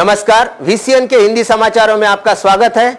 नमस्कार, VCN के हिंदी समाचारों में आपका स्वागत है।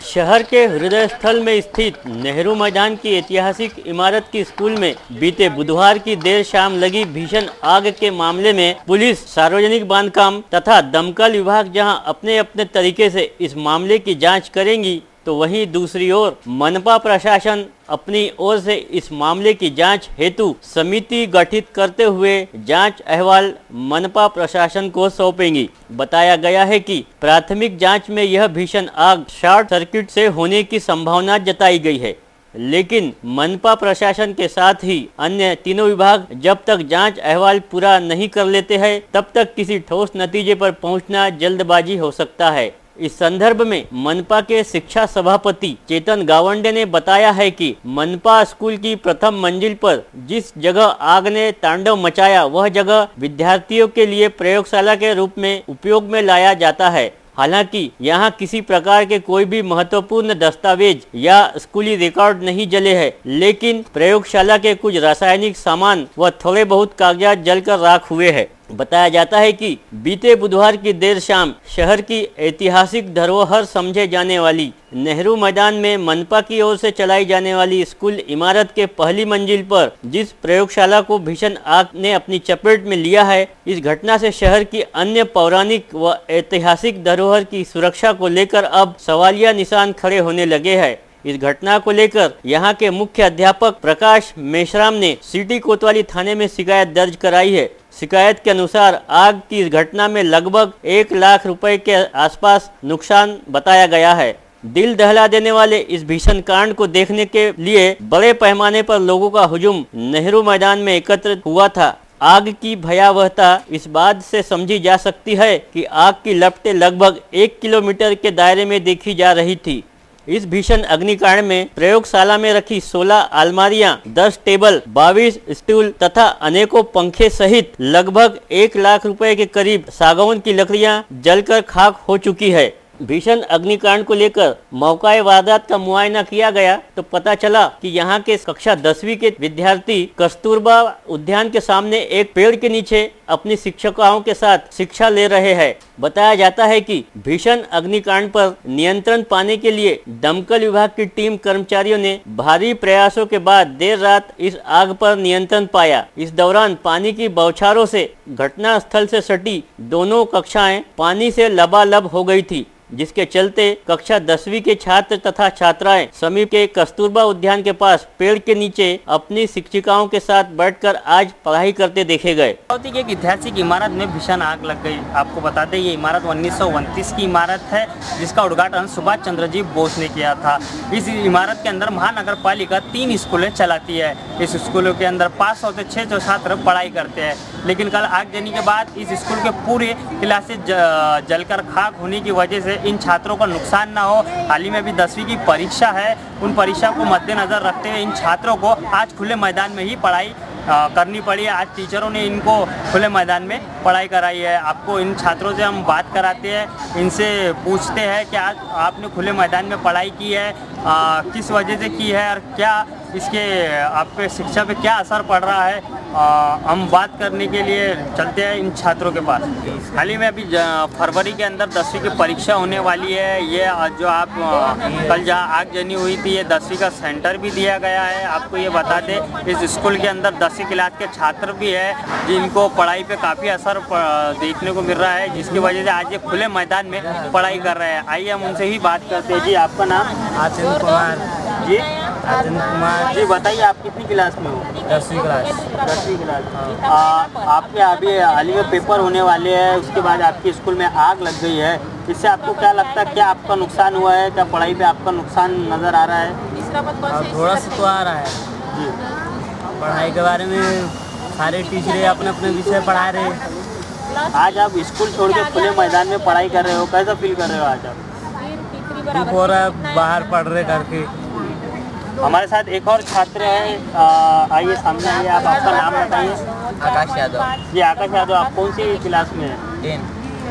शहर के हृदय स्थल में स्थित नेहरू मैदान की ऐतिहासिक इमारत की स्कूल में बीते बुधवार की देर शाम लगी भीषण आग के मामले में पुलिस, सार्वजनिक बांधकाम तथा दमकल विभाग जहां अपने अपने तरीके से इस मामले की जांच करेंगी, तो वहीं दूसरी ओर मनपा प्रशासन अपनी ओर से इस मामले की जांच हेतु समिति गठित करते हुए जांच अहवाल मनपा प्रशासन को सौंपेंगी। बताया गया है कि प्राथमिक जांच में यह भीषण आग शॉर्ट सर्किट से होने की संभावना जताई गई है, लेकिन मनपा प्रशासन के साथ ही अन्य तीनों विभाग जब तक जांच अहवाल पूरा नहीं कर लेते हैं, तब तक किसी ठोस नतीजे पर पहुंचना जल्दबाजी हो सकता है। इस संदर्भ में मनपा के शिक्षा सभापति चेतन गावंडे ने बताया है कि मनपा स्कूल की प्रथम मंजिल पर जिस जगह आग ने तांडव मचाया, वह जगह विद्यार्थियों के लिए प्रयोगशाला के रूप में उपयोग में लाया जाता है। हालांकि यहां किसी प्रकार के कोई भी महत्वपूर्ण दस्तावेज या स्कूली रिकॉर्ड नहीं जले हैं, लेकिन प्रयोगशाला के कुछ रासायनिक सामान व थोड़े बहुत कागजात जलकर राख हुए हैं। बताया जाता है कि बीते बुधवार की देर शाम शहर की ऐतिहासिक धरोहर समझे जाने वाली नेहरू मैदान में मनपा की ओर से चलाई जाने वाली स्कूल इमारत के पहली मंजिल पर जिस प्रयोगशाला को भीषण आग ने अपनी चपेट में लिया है, इस घटना से शहर की अन्य पौराणिक व ऐतिहासिक धरोहर की सुरक्षा को लेकर अब सवालिया निशान खड़े होने लगे हैं। इस घटना को लेकर यहां के मुख्य अध्यापक प्रकाश मेश्राम ने सिटी कोतवाली थाने में शिकायत दर्ज कराई है। शिकायत के अनुसार आग की इस घटना में लगभग 1 लाख रुपए के आसपास नुकसान बताया गया है। दिल दहला देने वाले इस भीषण कांड को देखने के लिए बड़े पैमाने पर लोगों का हुजूम नेहरू मैदान में एकत्रित हुआ था। आग की भयावहता इस बात से समझी जा सकती है कि आग की लपटें लगभग 1 किलोमीटर के दायरे में देखी जा रही थी। इस भीषण अग्निकांड में प्रयोगशाला में रखी 16 अलमारियां, 10 टेबल, 22 स्टूल तथा अनेकों पंखे सहित लगभग 1 लाख रुपए के करीब सागौन की लकड़ियां जलकर खाक हो चुकी है। भीषण अग्निकांड को लेकर मौका वारदात का मुआयना किया गया तो पता चला कि यहां के कक्षा 10वीं के विद्यार्थी कस्तूरबा उद्यान के सामने एक पेड़ के नीचे अपनी शिक्षिकाओं के साथ शिक्षा ले रहे हैं। बताया जाता है कि भीषण अग्निकांड पर नियंत्रण पाने के लिए दमकल विभाग की टीम कर्मचारियों ने भारी प्रयासों के बाद देर रात इस आग पर नियंत्रण पाया। इस दौरान पानी की बौछारों से घटना स्थल से सटी दोनों कक्षाएं पानी से लबालब हो गई थी, जिसके चलते कक्षा 10वीं के छात्र तथा छात्राएं समीप के कस्तूरबा उद्यान के पास पेड़ के नीचे अपनी शिक्षिकाओं के साथ बैठकर आज पढ़ाई करते देखे गए। एक ऐतिहासिक इमारत में भीषण आग लग गई। आपको बता दें, ये इमारत 1929 की इमारत है, जिसका उद्घाटन सुभाष चंद्र जी बोस ने किया था। इस इमारत के अंदर महानगर पालिका 3 स्कूलें चलाती है। इस स्कूलों के अंदर 500 से 600 छात्र पढ़ाई करते हैं, लेकिन कल आगजनी के बाद इस स्कूल के पूरे क्लासेस जलकर खाक होने की वजह से इन छात्रों को नुकसान ना हो। हाल ही में भी 10वीं की परीक्षा है, उन परीक्षा को मद्देनजर रखते हुए इन छात्रों को आज खुले मैदान में ही पढ़ाई करनी पड़ी है। आज टीचरों ने इनको खुले मैदान में पढ़ाई कराई है। आपको इन छात्रों से हम बात कराते हैं, इनसे पूछते हैं कि आज आपने खुले मैदान में पढ़ाई की है, किस वजह से की है और क्या इसके आपके शिक्षा पे क्या असर पड़ रहा है। हम बात करने के लिए चलते हैं इन छात्रों के पास। हाल ही में अभी फरवरी के अंदर 10वीं की परीक्षा होने वाली है। ये जो आप कल जहाँ आगजनी हुई थी, ये 10वीं का सेंटर भी दिया गया है। आपको ये बता दें, इस स्कूल के अंदर 10वीं क्लास के छात्र भी है जिनको पढ़ाई पे काफ़ी असर देखने को मिल रहा है, जिसकी वजह से आज ये खुले मैदान में पढ़ाई कर रहे हैं। आइए हम उनसे ही बात करते हैं। जी, आपका नाम? आचन कुमार। जी, आचन कुमार। जी, बताइए आप कितनी क्लास में हो? 10वीं क्लास। 10वीं क्लास। आपके अभी हाल ही में पेपर होने वाले हैं, उसके बाद आपके स्कूल में आग लग गई है। इससे आपको क्या लगता है, क्या आपका नुकसान हुआ है? क्या पढ़ाई पे आपका नुकसान नज़र आ रहा है? थोड़ा सा तो आ रहा है जी। पढ़ाई के बारे में सारे टीचरें अपने अपने विषय पढ़ा रहे हैं। आज आप स्कूल छोड़ के खुले मैदान में पढ़ाई कर रहे हो, कैसा फील कर रहे हो आज आप? दुख हो रहा है बाहर पढ़ रहे करके। हमारे साथ एक और छात्र है, आइए सामने आइए। आप आपका नाम बताइए। आकाश यादव। जी, आकाश यादव, आप कौन सी क्लास में हैं? 10।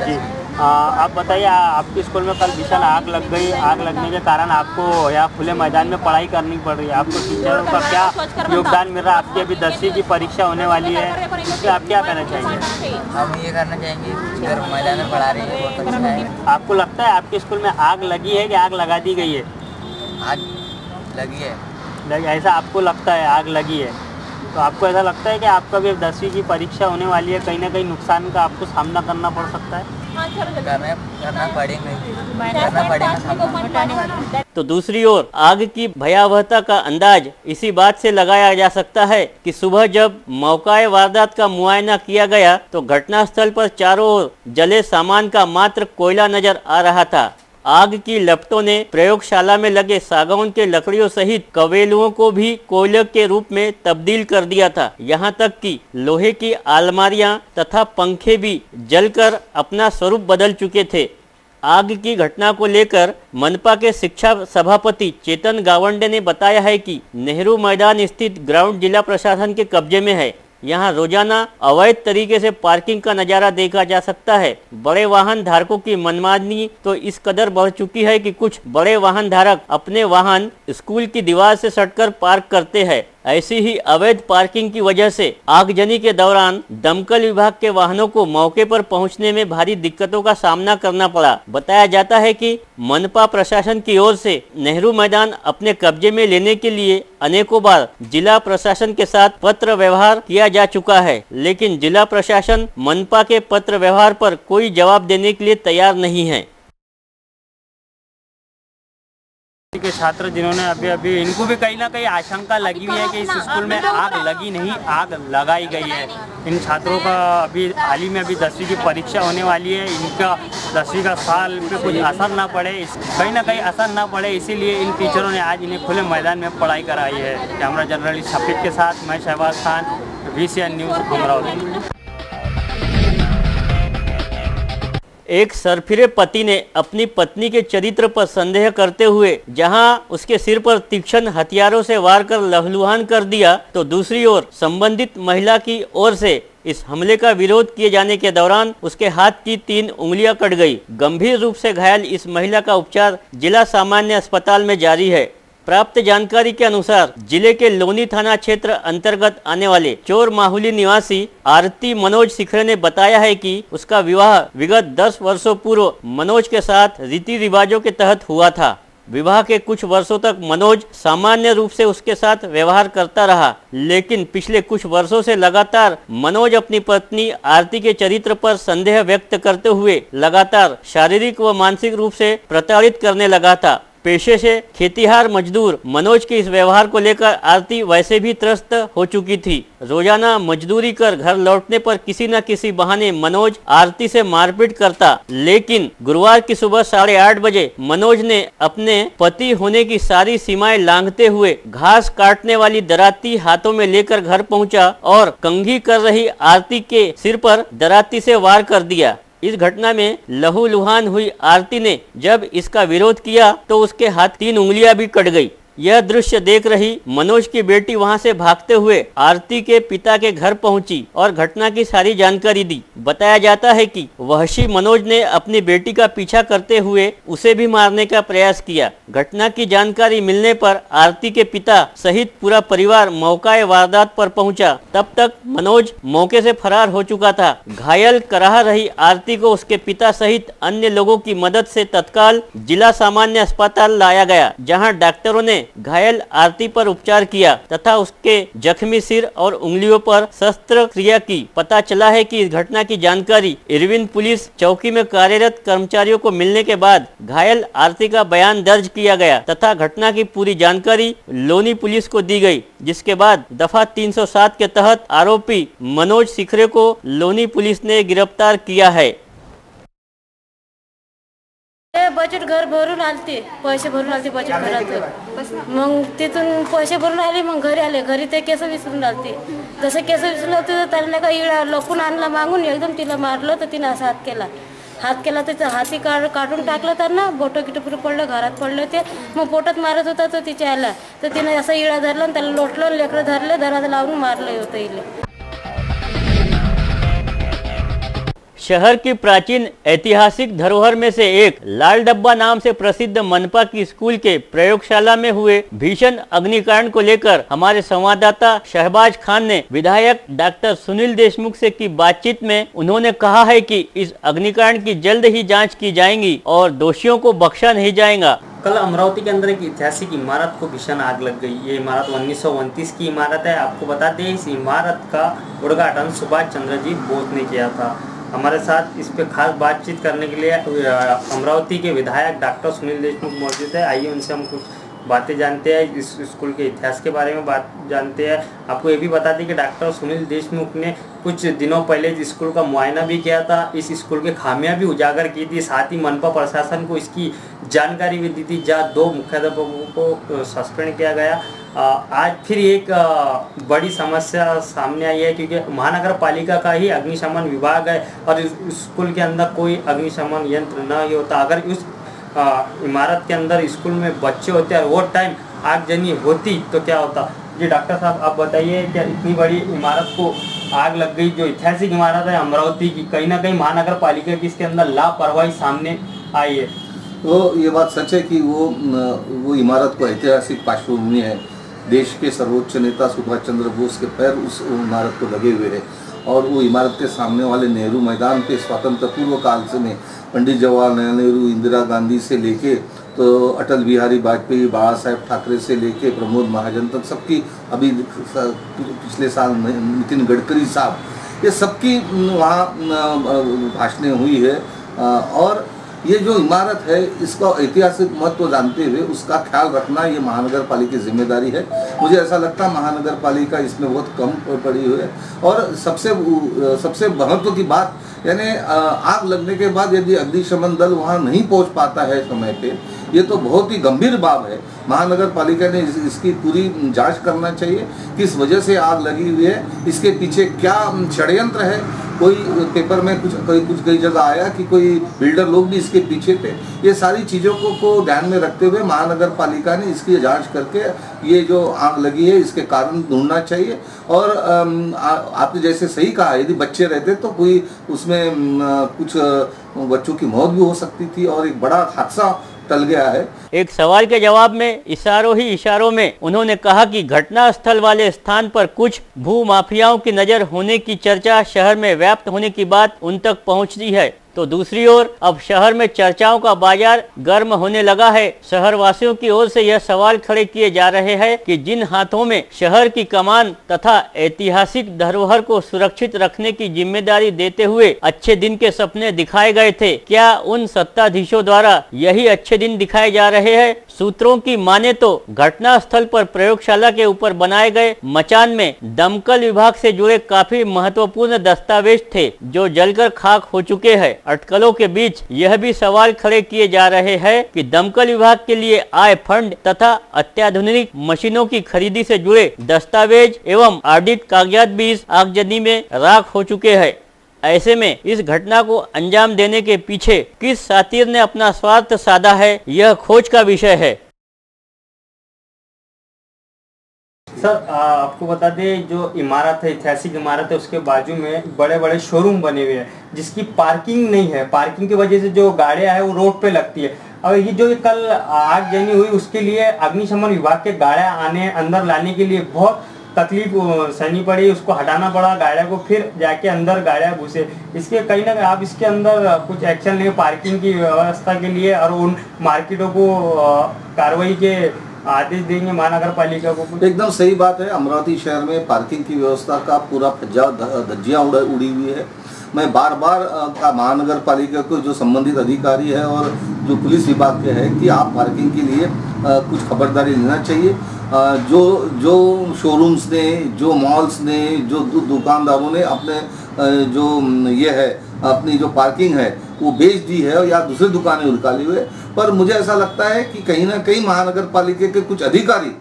जी, आप बताइए, आपके स्कूल में कल भीषण आग लग गई। आग लगने के कारण आपको यहाँ खुले मैदान में पढ़ाई करनी पड़ रही है। आपको टीचरों का क्या योगदान मिल रहा है? आपकी अभी 10वीं की परीक्षा होने वाली है, तो आप क्या कहना चाहेंगे? हम ये करना चाहेंगे, इधर मैदान में पढ़ा रही है, बहुत अच्छा है। आपको लगता है आपके स्कूल में आग लगी है कि आग लगा दी गई है? आग लगी है। ऐसा आपको लगता है आग लगी है? तो आपको ऐसा लगता है कि आपका भी 10वीं की परीक्षा होने वाली है, कहीं ना कहीं नुकसान का आपको सामना करना पड़ सकता है? करना पड़ेगा। तो दूसरी ओर आग की भयावहता का अंदाज इसी बात से लगाया जा सकता है कि सुबह जब मौका वारदात का मुआयना किया गया तो घटनास्थल पर चारों ओर जले सामान का मात्र कोयला नजर आ रहा था। आग की लपटों ने प्रयोगशाला में लगे सागौन के लकड़ियों सहित कवेलुओं को भी कोयले के रूप में तब्दील कर दिया था। यहाँ तक कि लोहे की अलमारियां तथा पंखे भी जलकर अपना स्वरूप बदल चुके थे। आग की घटना को लेकर मनपा के शिक्षा सभापति चेतन गावंडे ने बताया है कि नेहरू मैदान स्थित ग्राउंड जिला प्रशासन के कब्जे में है। यहाँ रोजाना अवैध तरीके से पार्किंग का नजारा देखा जा सकता है। बड़े वाहन धारकों की मनमानी तो इस कदर बढ़ चुकी है कि कुछ बड़े वाहन धारक अपने वाहन स्कूल की दीवार से सटकर पार्क करते हैं। ऐसी ही अवैध पार्किंग की वजह से आगजनी के दौरान दमकल विभाग के वाहनों को मौके पर पहुंचने में भारी दिक्कतों का सामना करना पड़ा। बताया जाता है कि मनपा प्रशासन की ओर से नेहरू मैदान अपने कब्जे में लेने के लिए अनेकों बार जिला प्रशासन के साथ पत्र व्यवहार किया जा चुका है, लेकिन जिला प्रशासन मनपा के पत्र व्यवहार पर कोई जवाब देने के लिए तैयार नहीं है। के छात्र जिन्होंने अभी इनको भी कहीं ना कहीं आशंका लगी हुई है कि इस स्कूल में आग लगी नहीं, आग लगाई गई है। इन छात्रों का अभी हाल ही में अभी 10वीं की परीक्षा होने वाली है। इनका 10वीं का साल पे कुछ असर ना पड़े, कहीं ना कहीं असर ना पड़े, इसीलिए इन टीचरों ने आज इन्हें खुले मैदान में पढ़ाई कराई है। कैमरा जर्नलिस्ट हफीज के साथ मैं शहबाज खान, VCN न्यूज़ अमरावती। एक सरफिरे पति ने अपनी पत्नी के चरित्र पर संदेह करते हुए जहां उसके सिर पर तीक्ष्ण हथियारों से वार कर लहूलुहान कर दिया, तो दूसरी ओर संबंधित महिला की ओर से इस हमले का विरोध किए जाने के दौरान उसके हाथ की 3 उंगलियां कट गई। गंभीर रूप से घायल इस महिला का उपचार जिला सामान्य अस्पताल में जारी है। प्राप्त जानकारी के अनुसार जिले के लोनी थाना क्षेत्र अंतर्गत आने वाले चोर माहुली निवासी आरती मनोज सिखरे ने बताया है कि उसका विवाह विगत 10 वर्षों पूर्व मनोज के साथ रीति रिवाजों के तहत हुआ था। विवाह के कुछ वर्षों तक मनोज सामान्य रूप से उसके साथ व्यवहार करता रहा, लेकिन पिछले कुछ वर्षों से लगातार मनोज अपनी पत्नी आरती के चरित्र पर संदेह व्यक्त करते हुए लगातार शारीरिक व मानसिक रूप से प्रताड़ित करने लगा था। पेशे से खेतीहार मजदूर मनोज के इस व्यवहार को लेकर आरती वैसे भी त्रस्त हो चुकी थी। रोजाना मजदूरी कर घर लौटने पर किसी न किसी बहाने मनोज आरती से मारपीट करता, लेकिन गुरुवार की सुबह 8:30 बजे मनोज ने अपने पति होने की सारी सीमाएं लांघते हुए घास काटने वाली दराती हाथों में लेकर घर पहुंचा और कंघी कर रही आरती के सिर पर दराती से वार कर दिया। इस घटना में लहूलुहान हुई आरती ने जब इसका विरोध किया तो उसके हाथ 3 उंगलियां भी कट गई। यह दृश्य देख रही मनोज की बेटी वहां से भागते हुए आरती के पिता के घर पहुंची और घटना की सारी जानकारी दी। बताया जाता है कि वहशी मनोज ने अपनी बेटी का पीछा करते हुए उसे भी मारने का प्रयास किया। घटना की जानकारी मिलने पर आरती के पिता सहित पूरा परिवार मौका वारदात पर पहुंचा। तब तक मनोज मौके से फरार हो चुका था। घायल कराह रही आरती को उसके पिता सहित अन्य लोगों की मदद से तत्काल जिला सामान्य अस्पताल लाया गया, जहां डॉक्टरों ने घायल आरती पर उपचार किया तथा उसके जख्मी सिर और उंगलियों पर शस्त्र क्रिया की। पता चला है कि इस घटना की जानकारी इरविन पुलिस चौकी में कार्यरत कर्मचारियों को मिलने के बाद घायल आरती का बयान दर्ज किया गया तथा घटना की पूरी जानकारी लोनी पुलिस को दी गई, जिसके बाद दफा 307 के तहत आरोपी मनोज सिखरे को लोनी पुलिस ने गिरफ्तार किया है। बचत घर भरून आलते, पैसे भरून आलते बचत घरात, मग तिथून पैसे भरून आले, मग घरी आले, घरी ते केस विसरून आलते। जसं केस विसरून आलते तर त्याला का इळा लपून आणला मागून, एकदम तिला मारलं तर तिने असा हात केला तर हाती काढून टाकलं, त्यांना बोटं गिटं पुरं पडलं, घरात पडलं ते, मग पोटात मारत होता तो तिच्या आला तर तिने असा इळा धरला आणि त्याला लोटलं, लेकरं धरले, दरात लावून मारलं होतं इले। शहर की प्राचीन ऐतिहासिक धरोहर में से एक लाल डब्बा नाम से प्रसिद्ध मनपा की स्कूल के प्रयोगशाला में हुए भीषण अग्निकांड को लेकर हमारे संवाददाता शहबाज खान ने विधायक डॉक्टर सुनील देशमुख से की बातचीत में उन्होंने कहा है कि इस अग्निकांड की जल्द ही जांच की जाएगी और दोषियों को बख्शा नहीं जाएगा। कल अमरावती के अंदर एक ऐतिहासिक इमारत को भीषण आग लग गई। ये इमारत 1929 की इमारत है। आपको बता दें इस इमारत का उद्घाटन सुभाष चंद्र जी बोस ने किया था। हमारे साथ इस पे खास बातचीत करने के लिए अमरावती के विधायक डॉक्टर सुनील देशमुख मौजूद है। आइए उनसे हम कुछ बातें जानते हैं, इस स्कूल के इतिहास के बारे में बात जानते हैं। आपको ये भी बता दें कि डॉक्टर सुनील देशमुख ने कुछ दिनों पहले इस स्कूल का मुआयना भी किया था, इस स्कूल के खामियां भी उजागर की थी, साथ ही मनपा प्रशासन को इसकी जानकारी भी दी थी, जहाँ 2 मुख्याध्यापकों को सस्पेंड किया गया। आज फिर एक बड़ी समस्या सामने आई है क्योंकि महानगर पालिका का ही अग्निशमन विभाग है और इस स्कूल के अंदर कोई अग्निशमन यंत्र न ही होता। अगर उस इमारत के अंदर स्कूल में बच्चे होते और वो टाइम आगजनी होती तो क्या होता। जी डॉक्टर साहब आप बताइए, क्या इतनी बड़ी इमारत को आग लग गई, जो ऐतिहासिक इमारत है अमरावती की, कहीं ना कहीं महानगर पालिका की इसके अंदर लापरवाही सामने आई है? तो ये बात सच है कि वो इमारत को ऐतिहासिक पार्श्वभूमि है। देश के सर्वोच्च नेता सुभाष चंद्र बोस के पैर उस इमारत को लगे हुए हैं और वो इमारत के सामने वाले नेहरू मैदान पे स्वतंत्र पूर्व काल से में पंडित जवाहरलाल नेहरू, इंदिरा गांधी से लेके तो अटल बिहारी वाजपेयी, बाला साहेब ठाकरे से लेके प्रमोद महाजन तक सबकी, अभी पिछले साल नितिन गडकरी साहब, ये सबकी वहाँ भाषणें हुई है। और ये जो इमारत है इसका ऐतिहासिक महत्व जानते हुए उसका ख्याल रखना ये महानगर पालिका की जिम्मेदारी है। मुझे ऐसा लगता है महानगर पालिका इसमें बहुत कम पड़ी हुई है। और सबसे महत्व की बात यानी आग लगने के बाद यदि अग्निशमन दल वहाँ नहीं पहुँच पाता है समय पे, ये तो बहुत ही गंभीर बात है। महानगर पालिका ने इसकी पूरी जांच करना चाहिए, किस वजह से आग लगी हुई है, इसके पीछे क्या षड्यंत्र है। कोई पेपर में कई जगह आया कि कोई बिल्डर लोग भी इसके पीछे थे। ये सारी चीज़ों को ध्यान में रखते हुए महानगर पालिका ने इसकी जांच करके ये जो आग लगी है इसके कारण ढूंढना चाहिए। और आपने जैसे सही कहा, यदि बच्चे रहते तो कोई उसमें कुछ बच्चों की मौत भी हो सकती थी और एक बड़ा हादसा टल गया है। एक सवाल के जवाब में इशारों ही इशारों में उन्होंने कहा कि घटना स्थल वाले स्थान पर कुछ भू माफियाओं की नजर होने की चर्चा शहर में व्याप्त होने की बात उन तक पहुंचती है, तो दूसरी ओर अब शहर में चर्चाओं का बाजार गर्म होने लगा है। शहर वासियों की ओर से यह सवाल खड़े किए जा रहे हैं कि जिन हाथों में शहर की कमान तथा ऐतिहासिक धरोहर को सुरक्षित रखने की जिम्मेदारी देते हुए अच्छे दिन के सपने दिखाए गए थे, क्या उन सत्ताधीशों द्वारा यही अच्छे दिन दिखाए जा रहे हैं? सूत्रों की माने तो घटना स्थल पर प्रयोगशाला के ऊपर बनाए गए मचान में दमकल विभाग से जुड़े काफी महत्वपूर्ण दस्तावेज थे जो जलकर खाक हो चुके हैं। अटकलों के बीच यह भी सवाल खड़े किए जा रहे हैं कि दमकल विभाग के लिए आय फंड तथा अत्याधुनिक मशीनों की खरीदी से जुड़े दस्तावेज एवं ऑडिट कागजात भी इस आगजनी में राख हो चुके हैं। ऐसे में इस घटना को अंजाम देने के पीछे किस सातिर ने अपना स्वार्थ साधा है, यह खोज का विषय है। सर आपको बता दें, जो इमारत है ऐतिहासिक इमारत है, उसके बाजू में बड़े बड़े शोरूम बने हुए हैं जिसकी पार्किंग नहीं है। पार्किंग की वजह से जो गाड़ियां हैं वो रोड पे लगती है। और ये जो कल आगजनी हुई उसके लिए अग्निशमन विभाग के गाड़ियां अंदर लाने के लिए बहुत तकलीफ सहनी पड़ी, उसको हटाना पड़ा गाड़ियों को, फिर जाके अंदर गाड़ियां घुसे। इसके कहीं ना कहीं आप इसके अंदर कुछ एक्शन लेंगे पार्किंग की व्यवस्था के लिए और उन मार्केटों को कार्रवाई के आदेश देंगे महानगर पालिका को? एकदम सही बात है। अमरावती शहर में पार्किंग की व्यवस्था का पूरा धज्जियां उड़ी हुई है। मैं बार बार महानगर पालिका को जो संबंधित अधिकारी है और जो पुलिस विभाग के है कि आप पार्किंग के लिए कुछ खबरदारी लेना चाहिए। जो शोरूम्स ने, जो मॉल्स ने, जो दुकानदारों ने अपने जो ये है अपनी जो पार्किंग है वो बेच दी है या दूसरी दुकानें निकाली हुए। पर मुझे ऐसा लगता है कि कहीं ना कहीं महानगर पालिका के कुछ अधिकारी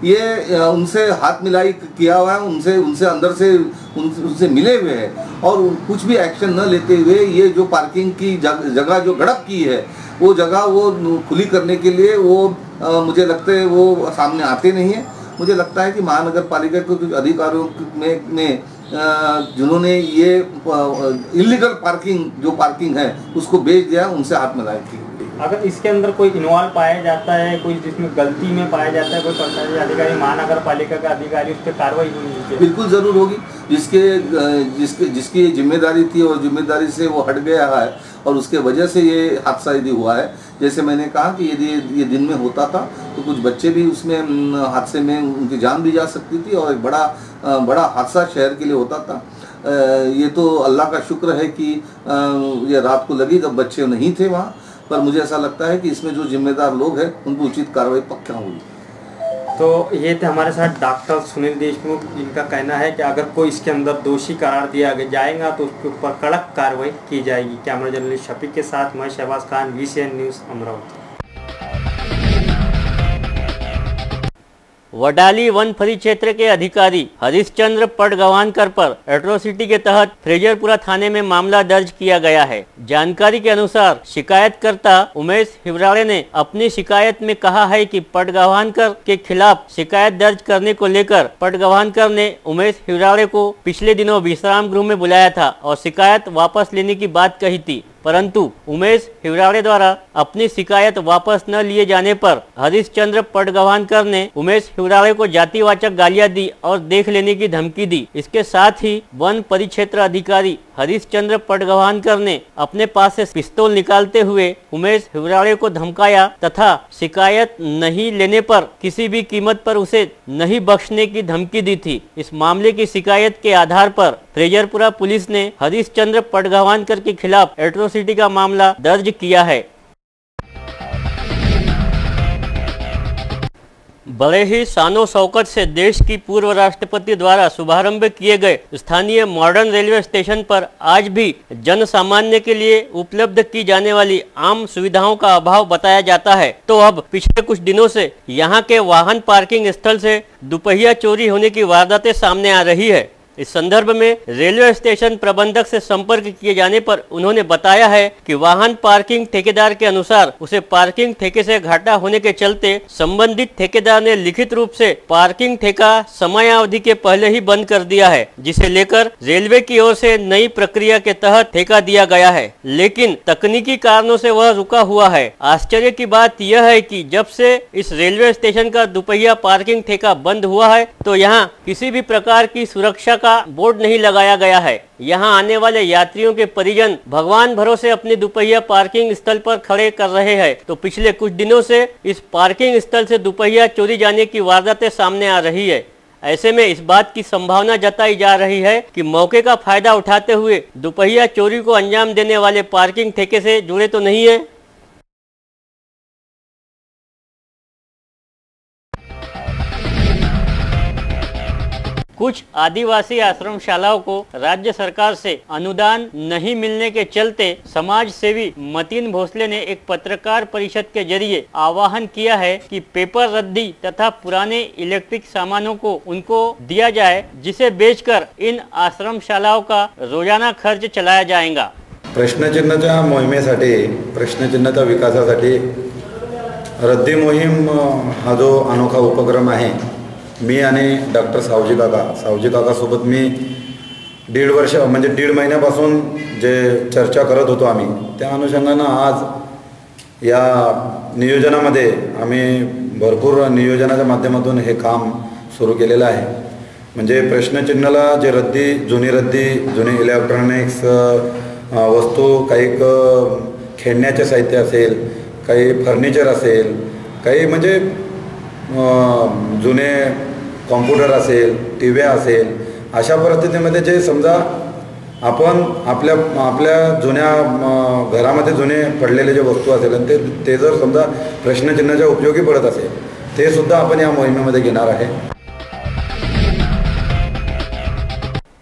ये उनसे हाथ मिलाई किया हुआ है, उनसे अंदर से उनसे मिले हुए हैं और कुछ भी एक्शन न लेते हुए ये जो पार्किंग की जगह जो गड़प की है वो जगह वो खुली करने के लिए वो मुझे लगता है वो सामने आते नहीं है। मुझे लगता है कि महानगर पालिका के कुछ अधिकारियों में जिन्होंने ये इलीगल पार्किंग जो पार्किंग है उसको बेच दिया, उनसे हाथ मिलाए की। अगर इसके अंदर कोई इन्वॉल्व पाया जाता है, कोई जिसमें गलती में पाया जाता है, कोई सरकारी अधिकारी, महानगर पालिका का अधिकारी, उस पर कार्रवाई होनी चाहिए। बिल्कुल ज़रूर होगी। जिसकी जिम्मेदारी थी और जिम्मेदारी से वो हट गया है और उसके वजह से ये हादसा यदि हुआ है। जैसे मैंने कहा कि यदि ये दिन में होता था तो कुछ बच्चे भी उसमें हादसे में उनकी जान भी जा सकती थी और एक बड़ा हादसा शहर के लिए होता था। ये तो अल्लाह का शुक्र है कि ये रात को लगी जब बच्चे नहीं थे वहाँ, पर मुझे ऐसा लगता है कि इसमें जो जिम्मेदार लोग हैं उन पर उचित कार्रवाई पक्का होगी। तो ये थे हमारे साथ डॉक्टर सुनील देशमुख, जिनका कहना है कि अगर कोई इसके अंदर दोषी करार दिया जाएगा तो उसके ऊपर कड़क कार्रवाई की जाएगी। कैमरा जर्नलिस्ट शफीक के साथ मैं शहबाज खान, VCN न्यूज़ अमरावती। वडाली वन परिक्षेत्र के अधिकारी हरिश्चंद्र पटगवानकर पर एट्रोसिटी के तहत फ्रेजरपुरा थाने में मामला दर्ज किया गया है। जानकारी के अनुसार शिकायतकर्ता उमेश हिवराड़े ने अपनी शिकायत में कहा है कि पटगवानकर के खिलाफ शिकायत दर्ज करने को लेकर पटगवानकर ने उमेश हिवराड़े को पिछले दिनों विश्राम गृह में बुलाया था और शिकायत वापस लेने की बात कही थी, परंतु उमेश हिवराड़े द्वारा अपनी शिकायत वापस न लिए जाने पर हरिश्चंद्र पटगवानकर ने उमेश हिवराड़े को जातिवाचक गालियां दी और देख लेने की धमकी दी। इसके साथ ही वन परिक्षेत्र अधिकारी हरिश्चंद्र पटगवानकर ने अपने पास से पिस्तौल निकालते हुए उमेश हिवराड़े को धमकाया तथा शिकायत नहीं लेने पर किसी भी कीमत पर उसे नहीं बख्शने की धमकी दी थी। इस मामले की शिकायत के आधार पर फ्रेजरपुरा पुलिस ने हरिश्चंद्र पटगवानकर के खिलाफ एट्रोसिटी का मामला दर्ज किया है। बड़े ही शानो शौकत से देश की पूर्व राष्ट्रपति द्वारा शुभारंभ किए गए स्थानीय मॉडर्न रेलवे स्टेशन पर आज भी जन सामान्य के लिए उपलब्ध की जाने वाली आम सुविधाओं का अभाव बताया जाता है। तो अब पिछले कुछ दिनों से यहां के वाहन पार्किंग स्थल से दुपहिया चोरी होने की वारदातें सामने आ रही है। इस संदर्भ में रेलवे स्टेशन प्रबंधक से संपर्क किए जाने पर उन्होंने बताया है कि वाहन पार्किंग ठेकेदार के अनुसार उसे पार्किंग ठेके से घाटा होने के चलते संबंधित ठेकेदार ने लिखित रूप से पार्किंग ठेका समयावधि के पहले ही बंद कर दिया है, जिसे लेकर रेलवे की ओर से नई प्रक्रिया के तहत ठेका दिया गया है, लेकिन तकनीकी कारणों से वह रुका हुआ है। आश्चर्य की बात यह है कि जब से इस रेलवे स्टेशन का दुपहिया पार्किंग ठेका बंद हुआ है तो यहाँ किसी भी प्रकार की सुरक्षा का बोर्ड नहीं लगाया गया है। यहां आने वाले यात्रियों के परिजन भगवान भरोसे अपने दुपहिया पार्किंग स्थल पर खड़े कर रहे हैं। तो पिछले कुछ दिनों से इस पार्किंग स्थल से दुपहिया चोरी जाने की वारदातें सामने आ रही है। ऐसे में इस बात की संभावना जताई जा रही है कि मौके का फायदा उठाते हुए दुपहिया चोरी को अंजाम देने वाले पार्किंग ठेके से जुड़े तो नहीं है। कुछ आदिवासी आश्रमशालाओं को राज्य सरकार से अनुदान नहीं मिलने के चलते समाज सेवी मतीन भोसले ने एक पत्रकार परिषद के जरिए आह्वान किया है कि पेपर रद्दी तथा पुराने इलेक्ट्रिक सामानों को उनको दिया जाए, जिसे बेचकर इन आश्रमशालाओं का रोजाना खर्च चलाया जाएगा। प्रश्नचिन्हाच्या मोहिमेसाठी, प्रश्नचिन्हाच्या विकासासाठी रद्दी मोहीम हा जो अनोखा उपक्रम आहे, मी आणि डॉक्टर सावजी काकासोबत मी 1.5 वर्ष म्हणजे 1.5 महिन्यापासून जे चर्चा करत होतो आम्ही, त्या अनुषंगानं आज या नियोजनामध्ये आम्ही भरपूर नियोजनाच्या माध्यमातून हे काम सुरू केलेलं आहे। म्हणजे प्रश्नचिन्हाला जे जुनी इलेक्ट्रॉनिक्स वस्तू, काही खेळण्याचे साहित्य असेल, काही फर्निचर असेल, काही म्हणजे जुने कॉम्प्युटर असेल, टीव्ही असेल, अशा परिस्थितीमध्ये जे समजा आपण आपल्या जुन्या घरामध्ये जुने पडलेले जे वस्तू असेल आणि ते जर समजा प्रश्नचिन्हाच्या उपयोगी पडत असेल, ते सुद्धा आपण या मोहिमेमध्ये घेणार आहे।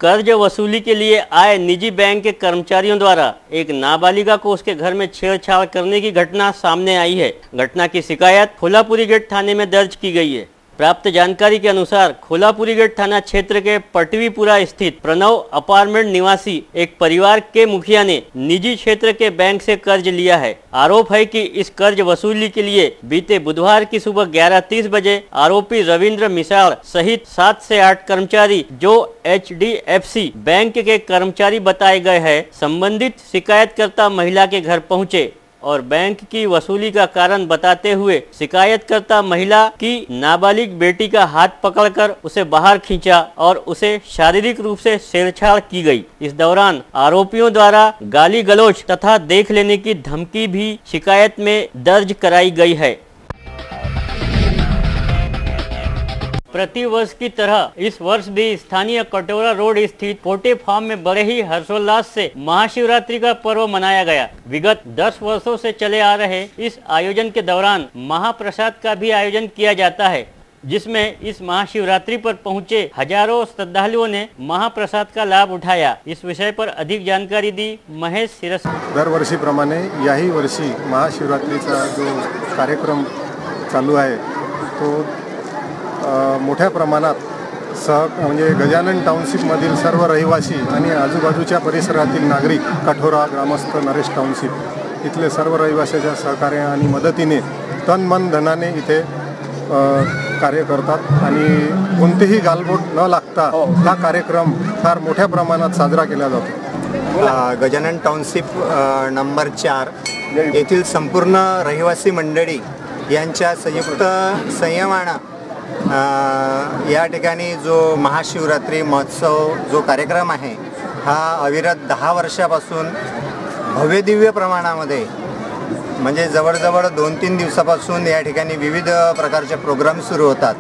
कर्ज वसूली के लिए आए निजी बैंक के कर्मचारियों द्वारा एक नाबालिगा को उसके घर में छेड़छाड़ करने की घटना सामने आई है। घटना की शिकायत फुलापुरी गेट थाने में दर्ज की गई है। प्राप्त जानकारी के अनुसार खोलापुरी गेट थाना क्षेत्र के पटवीपुरा स्थित प्रणव अपार्टमेंट निवासी एक परिवार के मुखिया ने निजी क्षेत्र के बैंक से कर्ज लिया है। आरोप है कि इस कर्ज वसूली के लिए बीते बुधवार की सुबह 11:30 बजे आरोपी रविंद्र मिसाल सहित 7 से 8 कर्मचारी जो HDFC बैंक के कर्मचारी बताए गए हैं, संबंधित शिकायतकर्ता महिला के घर पहुंचे और बैंक की वसूली का कारण बताते हुए शिकायतकर्ता महिला की नाबालिग बेटी का हाथ पकड़कर उसे बाहर खींचा और उसे शारीरिक रूप से छेड़छाड़ की गई। इस दौरान आरोपियों द्वारा गाली गलौज तथा देख लेने की धमकी भी शिकायत में दर्ज कराई गई है। प्रति वर्ष की तरह इस वर्ष भी स्थानीय कटोरा रोड स्थित पोटे फार्म में बड़े ही हर्षोल्लास से महाशिवरात्रि का पर्व मनाया गया। विगत 10 वर्षों से चले आ रहे इस आयोजन के दौरान महाप्रसाद का भी आयोजन किया जाता है, जिसमें इस महाशिवरात्रि पर पहुंचे हजारों श्रद्धालुओं ने महाप्रसाद का लाभ उठाया। इस विषय पर अधिक जानकारी दी महेश सिरस। दरवर्षीप्रमाणे याही वर्षी महाशिवरात्रीचा जो कार्यक्रम चालू आहे तो मोठ्या प्रमाणात म्हणजे गजानन टाउनशिपमधील सर्व रहिवासी आणि आजूबाजूच्या परिसरातील नागरिक, कठोरा ग्रामस्थ, नरेश टाउनशिप इथले सर्व रहिवाशाच्या सहकार्य आणि मदतीने तन मन धनाने इथे कार्य करतात आणि कोणतेही गालबोट न लागता हा कार्यक्रम फार मोठ्या प्रमाणात साजरा केला जातो। गजानन टाउनशिप नंबर 4 येथील संपूर्ण रहिवासी मंडळी यांच्या संयुक्त संयमानं या ठिकाणी जो महाशिवरात्री महोत्सव जो कार्यक्रम आहे हा अविरत 10 वर्षापासून भव्य दिव्य प्रमाणामध्ये म्हणजे जवळजवळ 2-3 दिवसापासून या ठिकाणी विविध प्रकारचे प्रोग्राम सुरू होतात।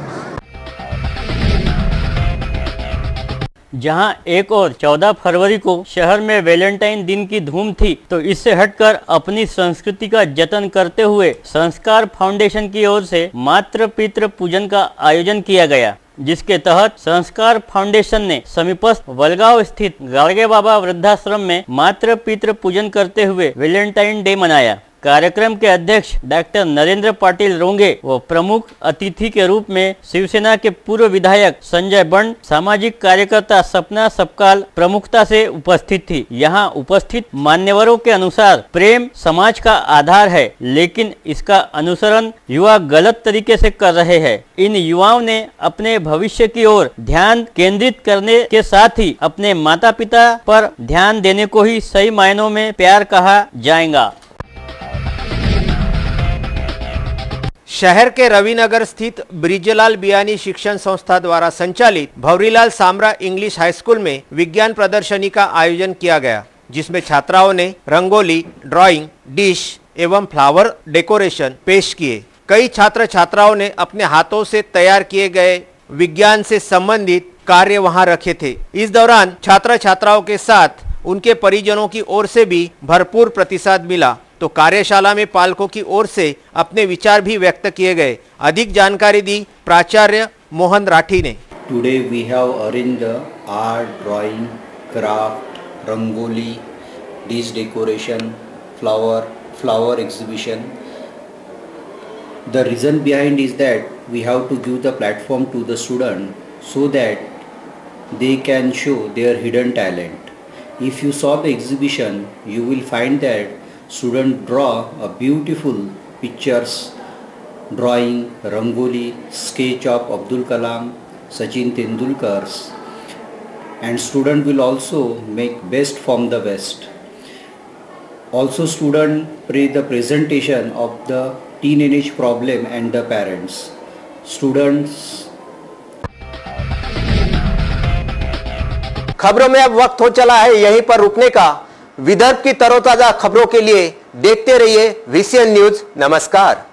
जहां एक और 14 फरवरी को शहर में वैलेंटाइन दिन की धूम थी, तो इससे हटकर अपनी संस्कृति का जतन करते हुए संस्कार फाउंडेशन की ओर से मातृ पितृ पूजन का आयोजन किया गया, जिसके तहत संस्कार फाउंडेशन ने समीपस्थ वलगांव स्थित गाड़गे बाबा वृद्धाश्रम में मातृ पितृ पूजन करते हुए वैलेंटाइन डे मनाया। कार्यक्रम के अध्यक्ष डॉक्टर नरेंद्र पाटिल रोंगे व प्रमुख अतिथि के रूप में शिवसेना के पूर्व विधायक संजय बंड, सामाजिक कार्यकर्ता सपना सपकाल प्रमुखता से उपस्थित थी। यहाँ उपस्थित मान्यवरों के अनुसार प्रेम समाज का आधार है, लेकिन इसका अनुसरण युवा गलत तरीके से कर रहे हैं। इन युवाओं ने अपने भविष्य की ओर ध्यान केंद्रित करने के साथ ही अपने माता पिता पर ध्यान देने को ही सही मायनों में प्यार कहा जाएगा। शहर के रविनगर स्थित ब्रिजलाल बियानी शिक्षण संस्था द्वारा संचालित भवरीलाल सामरा इंग्लिश हाई स्कूल में विज्ञान प्रदर्शनी का आयोजन किया गया, जिसमें छात्राओं ने रंगोली, ड्राइंग, डिश एवं फ्लावर डेकोरेशन पेश किए। कई छात्र छात्राओं ने अपने हाथों से तैयार किए गए विज्ञान से संबंधित कार्य वहां रखे थे। इस दौरान छात्र छात्राओं के साथ उनके परिजनों की ओर से भी भरपूर प्रतिसाद मिला, तो कार्यशाला में पालकों की ओर से अपने विचार भी व्यक्त किए गए। अधिक जानकारी दी प्राचार्य मोहन राठी ने। Today we have arranged art, drawing, craft, rangoli, dish decoration, flower exhibition. The reason behind is that we have to give the platform to the student so that they can show their hidden talent. If you saw the exhibition, you will find that students draw a beautiful pictures, drawing, rangoli, sketch of Abdul Kalam, Sachin Tendulkar's, and student will also make best from the best. Also student the presentation of the teenage problem and the parents. Students। खबरों में अब वक्त हो चला है यहीं पर रुकने का। विदर्भ की तरोताजा खबरों के लिए देखते रहिए VCN न्यूज। नमस्कार।